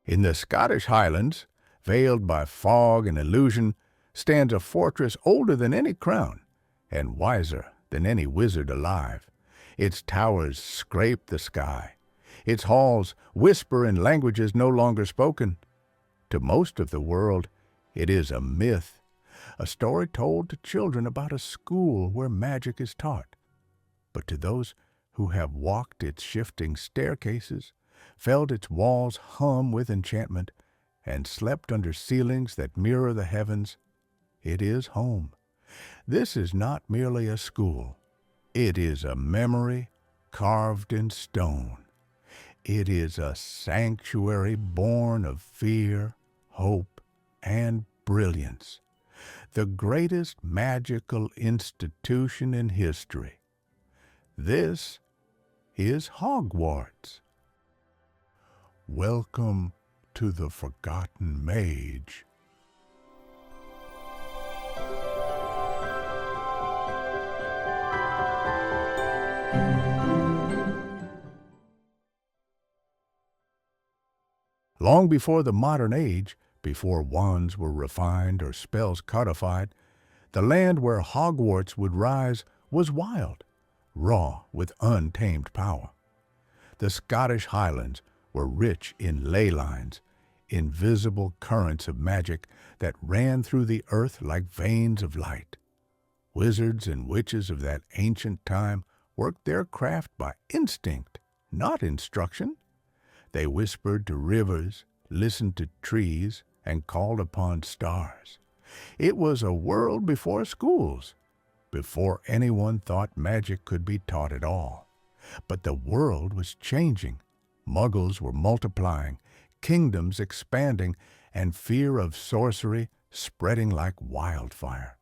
In the Scottish Highlands, veiled by fog and illusion, stands a fortress older than any crown and wiser than any wizard alive. Its towers scrape the sky. Its halls whisper in languages no longer spoken. To most of the world, it is a myth, a story told to children about a school where magic is taught. But to those who have walked its shifting staircases, felt its walls hum with enchantment, and slept under ceilings that mirror the heavens, it is home. This is not merely a school. It is a memory carved in stone. It is a sanctuary born of fear, hope, and brilliance. The greatest magical institution in history. This is Hogwarts. Welcome to the Forgotten Mage. Long before the modern age, before wands were refined or spells codified, the land where Hogwarts would rise was wild, raw with untamed power. The Scottish Highlands were rich in ley lines, invisible currents of magic that ran through the earth like veins of light. Wizards and witches of that ancient time worked their craft by instinct, not instruction. They whispered to rivers, listened to trees, and called upon stars. It was a world before schools, before anyone thought magic could be taught at all. But the world was changing. Muggles were multiplying, kingdoms expanding, and fear of sorcery spreading like wildfire.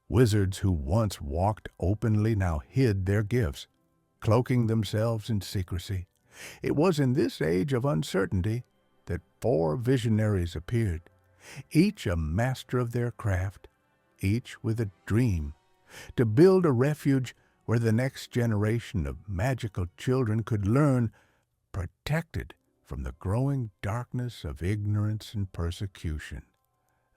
Wizards who once walked openly now hid their gifts, cloaking themselves in secrecy. It was in this age of uncertainty that 4 visionaries appeared, each a master of their craft, each with a dream, to build a refuge where the next generation of magical children could learn, protected from the growing darkness of ignorance and persecution.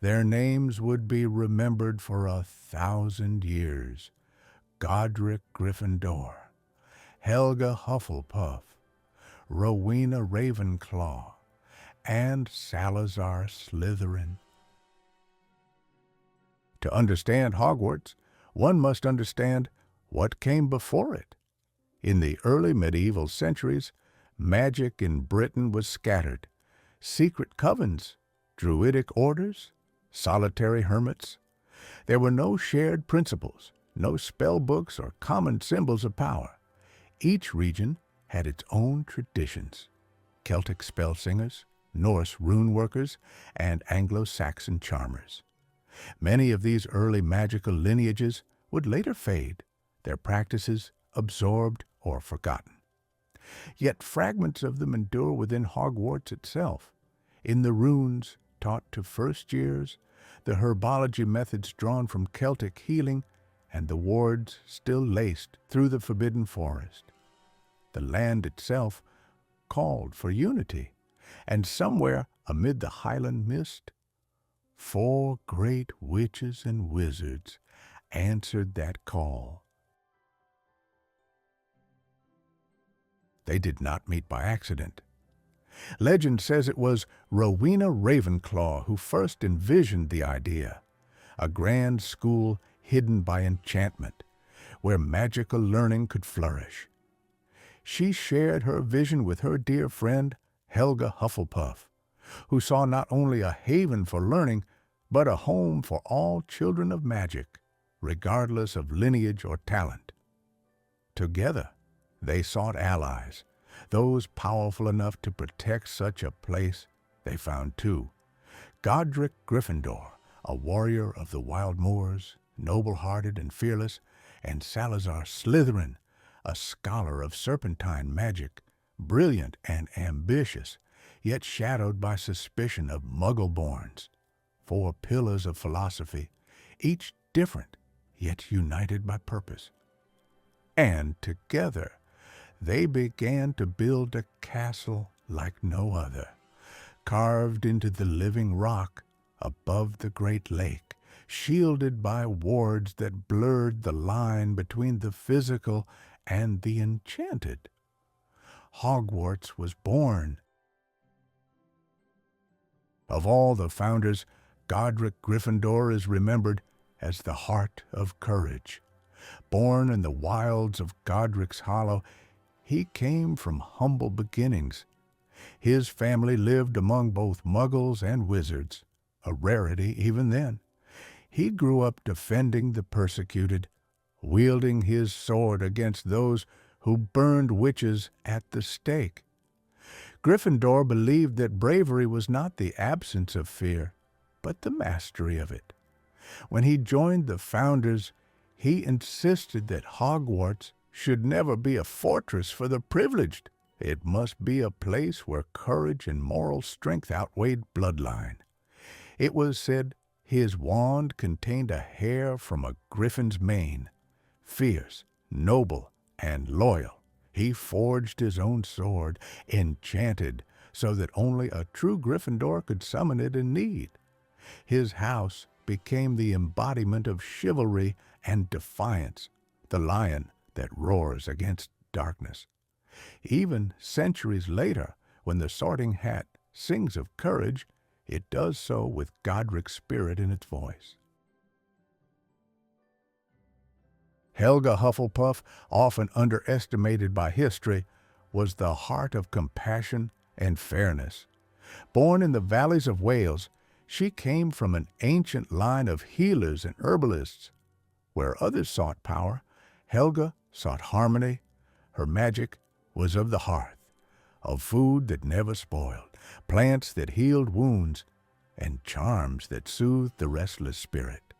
Their names would be remembered for 1,000 years. Godric Gryffindor, Helga Hufflepuff, Rowena Ravenclaw, and Salazar Slytherin. To understand Hogwarts, one must understand what came before it. In the early medieval centuries, magic in Britain was scattered. Secret covens, druidic orders, solitary hermits. There were no shared principles, no spell books or common symbols of power. Each region had its own traditions. Celtic spell singers, Norse rune workers, and Anglo-Saxon charmers. Many of these early magical lineages would later fade, their practices absorbed or forgotten. Yet fragments of them endure within Hogwarts itself, in the runes taught to first years, the herbology methods drawn from Celtic healing, and the wards still laced through the forbidden forest. The land itself called for unity, and somewhere amid the Highland mist, 4 great witches and wizards answered that call. They did not meet by accident. Legend says it was Rowena Ravenclaw who first envisioned the idea, a grand school hidden by enchantment, where magical learning could flourish. She shared her vision with her dear friend, Helga Hufflepuff, who saw not only a haven for learning, but a home for all children of magic, regardless of lineage or talent. Together, they sought allies, those powerful enough to protect such a place. They found 2. Godric Gryffindor, a warrior of the wild moors, noble-hearted and fearless, and Salazar Slytherin, a scholar of serpentine magic, brilliant and ambitious, yet shadowed by suspicion of Muggle-borns. 4 pillars of philosophy, each different, yet united by purpose. And together, they began to build a castle like no other, carved into the living rock above the great lake, shielded by wards that blurred the line between the physical and the enchanted. Hogwarts was born. Of all the founders, Godric Gryffindor is remembered as the heart of courage. Born in the wilds of Godric's Hollow, he came from humble beginnings. His family lived among both muggles and wizards, a rarity even then. He grew up defending the persecuted, wielding his sword against those who burned witches at the stake. Gryffindor believed that bravery was not the absence of fear, but the mastery of it. When he joined the Founders, he insisted that Hogwarts should never be a fortress for the privileged. It must be a place where courage and moral strength outweighed bloodline. It was said his wand contained a hair from a griffin's mane. Fierce, noble, and loyal, he forged his own sword, enchanted, so that only a true Gryffindor could summon it in need. His house became the embodiment of chivalry and defiance, the lion that roars against darkness. Even centuries later, when the Sorting Hat sings of courage, it does so with Godric's spirit in its voice. Helga Hufflepuff, often underestimated by history, was the heart of compassion and fairness. Born in the valleys of Wales, she came from an ancient line of healers and herbalists. Where others sought power, Helga sought harmony. Her magic was of the hearth, of food that never spoiled, plants that healed wounds, and charms that soothed the restless spirit.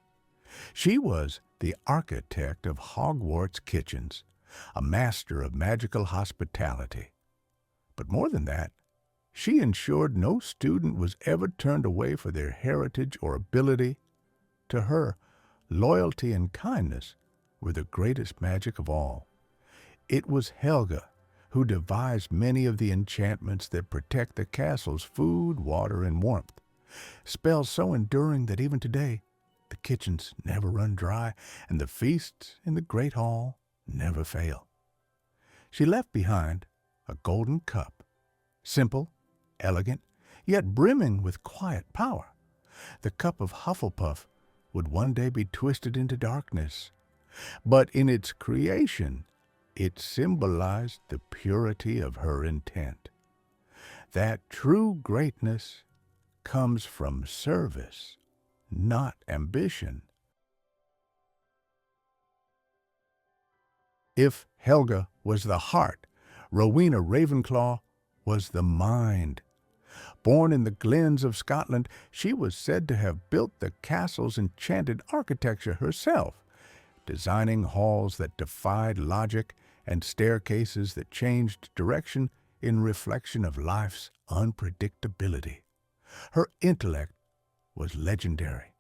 She was the architect of Hogwarts kitchens, a master of magical hospitality. But more than that, she ensured no student was ever turned away for their heritage or ability. To her, loyalty and kindness were the greatest magic of all. It was Helga who devised many of the enchantments that protect the castle's food, water, and warmth. Spells so enduring that even today, the kitchens never run dry, and the feasts in the great hall never fail. She left behind a golden cup, simple, elegant, yet brimming with quiet power. The cup of Hufflepuff would one day be twisted into darkness, but in its creation, it symbolized the purity of her intent. That true greatness comes from service, not ambition. If Helga was the heart, Rowena Ravenclaw was the mind. Born in the glens of Scotland, she was said to have built the castle's enchanted architecture herself, designing halls that defied logic and staircases that changed direction in reflection of life's unpredictability. Her intellect was legendary.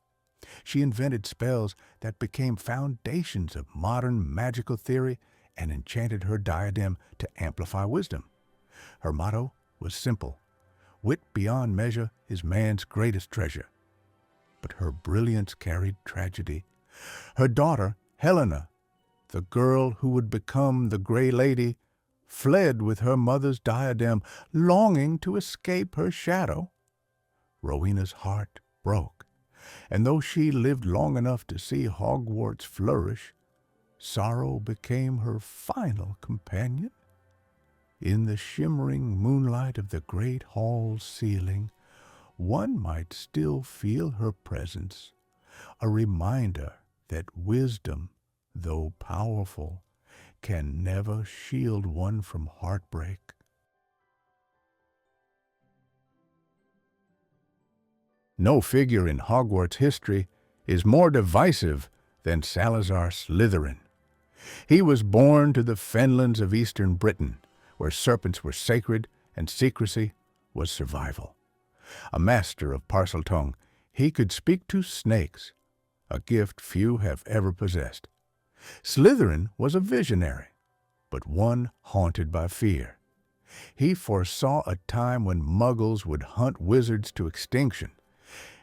She invented spells that became foundations of modern magical theory and enchanted her diadem to amplify wisdom. Her motto was simple: wit beyond measure is man's greatest treasure. But her brilliance carried tragedy. Her daughter, Helena, the girl who would become the Grey Lady, fled with her mother's diadem, longing to escape her shadow. Rowena's heart broke, and though she lived long enough to see Hogwarts flourish, sorrow became her final companion. In the shimmering moonlight of the great hall's ceiling, one might still feel her presence, a reminder that wisdom, though powerful, can never shield one from heartbreak. No figure in Hogwarts history is more divisive than Salazar Slytherin. He was born to the fenlands of eastern Britain, where serpents were sacred and secrecy was survival. A master of parseltongue, he could speak to snakes, a gift few have ever possessed. Slytherin was a visionary, but one haunted by fear. He foresaw a time when muggles would hunt wizards to extinction,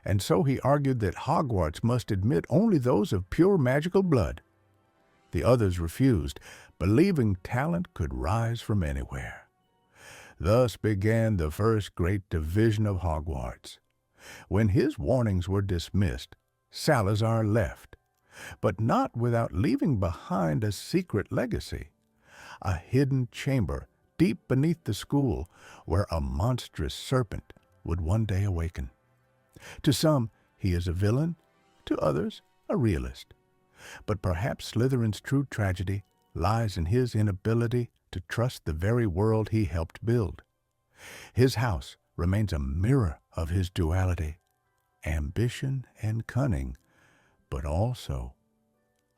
and so he argued that Hogwarts must admit only those of pure magical blood. The others refused, believing talent could rise from anywhere. Thus began the first great division of Hogwarts. When his warnings were dismissed, Salazar left, but not without leaving behind a secret legacy, a hidden chamber deep beneath the school where a monstrous serpent would one day awaken. To some, he is a villain, to others, a realist. But perhaps Slytherin's true tragedy lies in his inability to trust the very world he helped build. His house remains a mirror of his duality, ambition and cunning, but also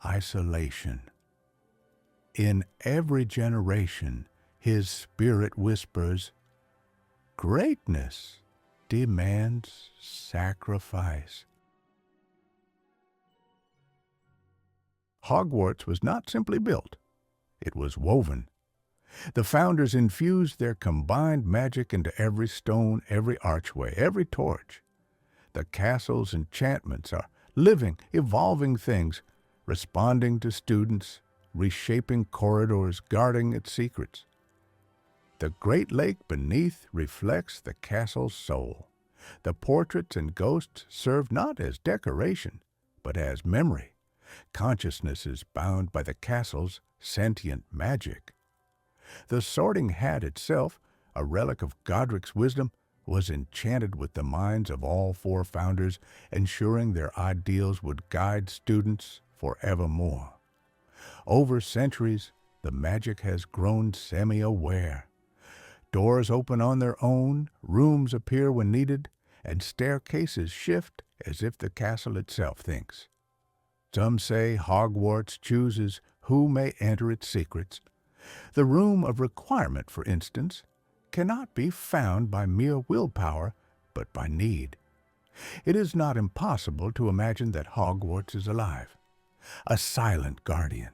isolation. In every generation, his spirit whispers, "Greatness demands sacrifice." Hogwarts was not simply built, it was woven. The founders infused their combined magic into every stone, every archway, every torch. The castle's enchantments are living, evolving things, responding to students, reshaping corridors, guarding its secrets. The great lake beneath reflects the castle's soul. The portraits and ghosts serve not as decoration, but as memory. Consciousness is bound by the castle's sentient magic. The Sorting Hat itself, a relic of Godric's wisdom, was enchanted with the minds of all four founders, ensuring their ideals would guide students forevermore. Over centuries, the magic has grown semi-aware. Doors open on their own, rooms appear when needed, and staircases shift as if the castle itself thinks. Some say Hogwarts chooses who may enter its secrets. The room of requirement, for instance, cannot be found by mere willpower, but by need. It is not impossible to imagine that Hogwarts is alive, a silent guardian,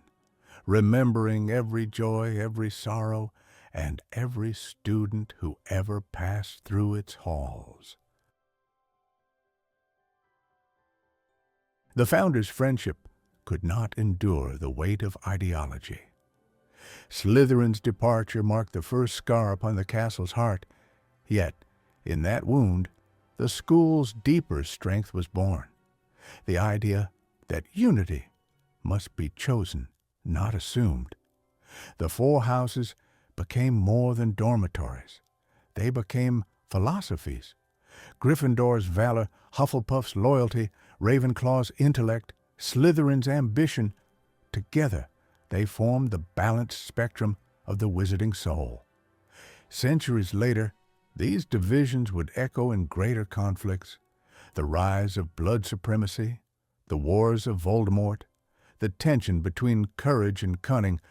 remembering every joy, every sorrow, and every student who ever passed through its halls. The founders' friendship could not endure the weight of ideology. Slytherin's departure marked the first scar upon the castle's heart, yet, in that wound, the school's deeper strength was born. The idea that unity must be chosen, not assumed. The four houses became more than dormitories. They became philosophies. Gryffindor's valor, Hufflepuff's loyalty, Ravenclaw's intellect, Slytherin's ambition, together they formed the balanced spectrum of the wizarding soul. Centuries later, these divisions would echo in greater conflicts: the rise of blood supremacy, the wars of Voldemort, the tension between courage and cunning,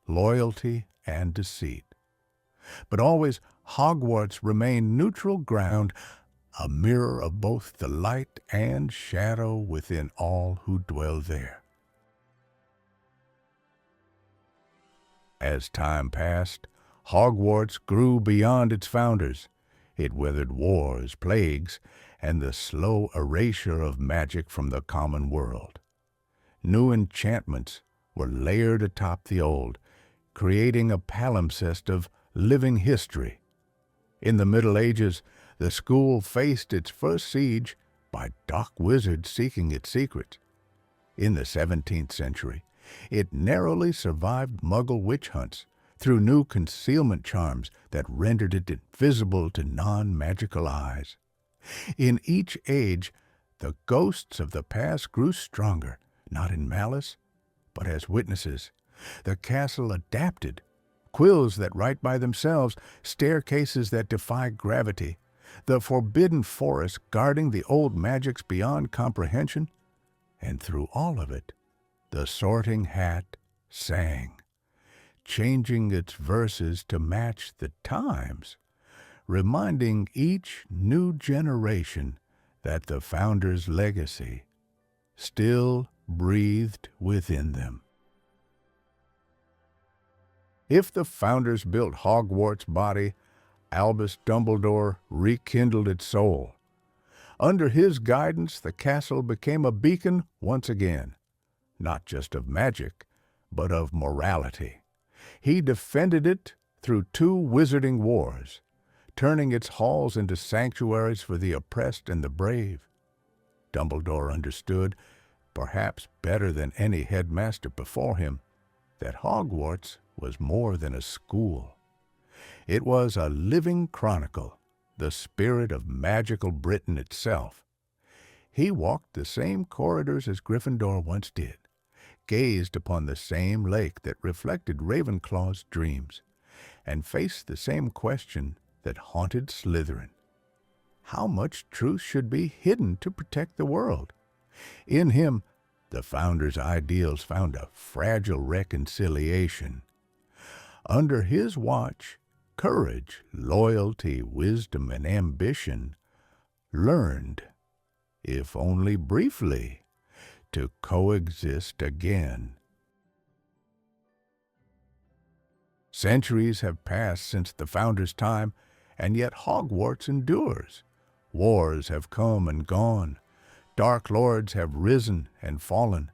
loyalty and deceit. But always Hogwarts remained neutral ground, a mirror of both the light and shadow within all who dwell there. As time passed, Hogwarts grew beyond its founders. It weathered wars, plagues, and the slow erasure of magic from the common world. New enchantments were layered atop the old, creating a palimpsest of living history. In the Middle Ages, the school faced its first siege by dark wizards seeking its secrets. In the 17th century, it narrowly survived Muggle witch hunts through new concealment charms that rendered it invisible to non-magical eyes. In each age, the ghosts of the past grew stronger, not in malice, but as witnesses. The castle adapted. Quills that write by themselves, staircases that defy gravity, the forbidden forest guarding the old magics beyond comprehension, and through all of it, the Sorting Hat sang, changing its verses to match the times, reminding each new generation that the founders' legacy still breathed within them. If the founders built Hogwarts' body, Albus Dumbledore rekindled its soul. Under his guidance, the castle became a beacon once again, not just of magic, but of morality. He defended it through 2 wizarding wars, turning its halls into sanctuaries for the oppressed and the brave. Dumbledore understood, perhaps better than any headmaster before him, that Hogwarts was more than a school. It was a living chronicle, the spirit of magical Britain itself. He walked the same corridors as Gryffindor once did, gazed upon the same lake that reflected Ravenclaw's dreams, and faced the same question that haunted Slytherin. How much truth should be hidden to protect the world? In him, the founders' ideals found a fragile reconciliation. Under his watch, courage, loyalty, wisdom, and ambition learned, if only briefly, to coexist again. Centuries have passed since the founders' time, and yet Hogwarts endures. Wars have come and gone. Dark lords have risen and fallen,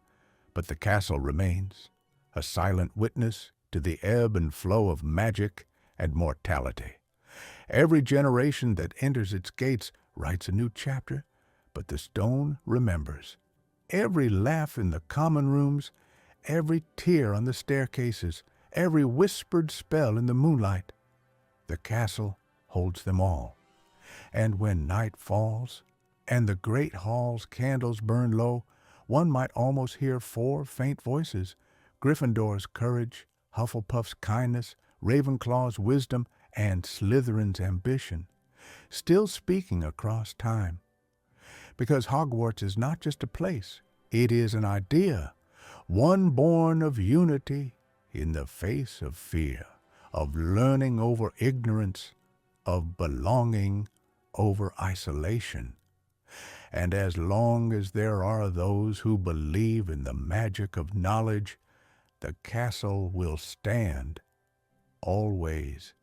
but the castle remains, a silent witness to the ebb and flow of magic and mortality. Every generation that enters its gates writes a new chapter, but the stone remembers. Every laugh in the common rooms, every tear on the staircases, every whispered spell in the moonlight, the castle holds them all. And when night falls, and the great hall's candles burn low, one might almost hear 4 faint voices: Gryffindor's courage, Hufflepuff's kindness, Ravenclaw's wisdom, and Slytherin's ambition, still speaking across time. Because Hogwarts is not just a place, it is an idea, one born of unity in the face of fear, of learning over ignorance, of belonging over isolation. And as long as there are those who believe in the magic of knowledge, the castle will stand, always.